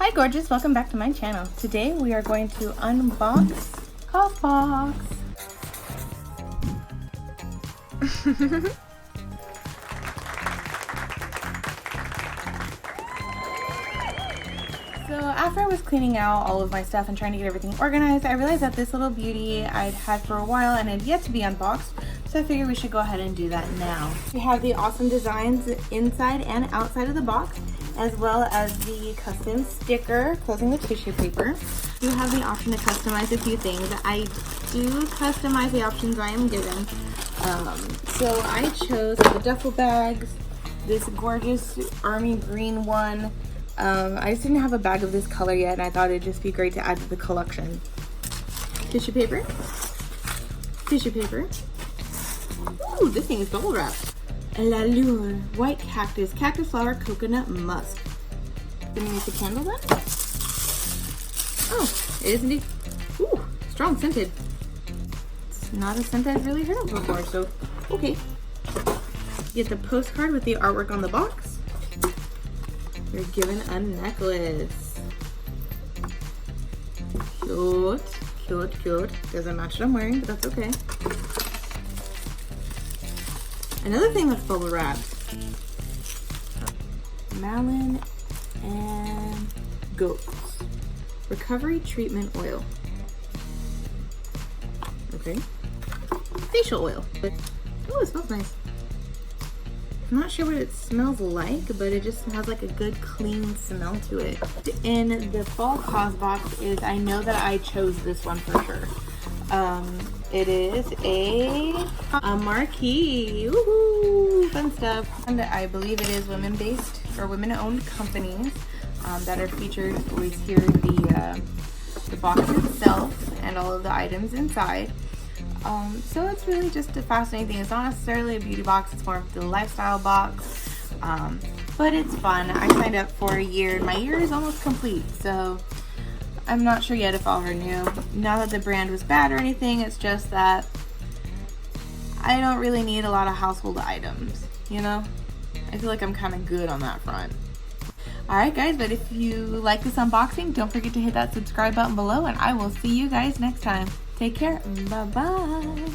Hi gorgeous, welcome back to my channel. Today we are going to unbox Causebox. So after I was cleaning out all of my stuff and trying to get everything organized, I realized that this little beauty I'd had for a while and had yet to be unboxed. So I figured we should go ahead and do that now. We have the awesome designs inside and outside of the box, as well as the custom sticker closing the tissue paper. You have the option to customize a few things. I do customize the options I am given. So I chose the duffel bags, this gorgeous army green one. I just didn't have a bag of this color yet, and I thought it'd just be great to add to the collection. Tissue paper. Tissue paper. Ooh, this thing is bubble wrapped. L'allure, white cactus, cactus flower, coconut musk. Gonna use the candle then? Oh, it is indeed. Ooh, strong scented. It's not a scent I've really heard of before, so okay. Get the postcard with the artwork on the box. You're given a necklace. Cute, cute, cute. Doesn't match what I'm wearing, but that's okay. Another thing that's bubble wrapped. Malin and goats. Recovery treatment oil. Okay. Facial oil. Oh, it smells nice. I'm not sure what it smells like, but it just has like a good clean smell to it. In the fall Causebox is, I know that I chose this one for sure. It is a marquise. Woohoo! Fun stuff. And I believe it is women-based or women-owned companies that are featured. Always here the box itself and all of the items inside. So it's really just a fascinating thing. It's not necessarily a beauty box, it's more of the lifestyle box. But it's fun. I signed up for a year and my year is almost complete, so I'm not sure yet if I'll renew. Not that the brand was bad or anything, it's just that I don't really need a lot of household items, you know? I feel like I'm kind of good on that front. Alright guys, but if you like this unboxing, don't forget to hit that subscribe button below, and I will see you guys next time. Take care. Bye-bye.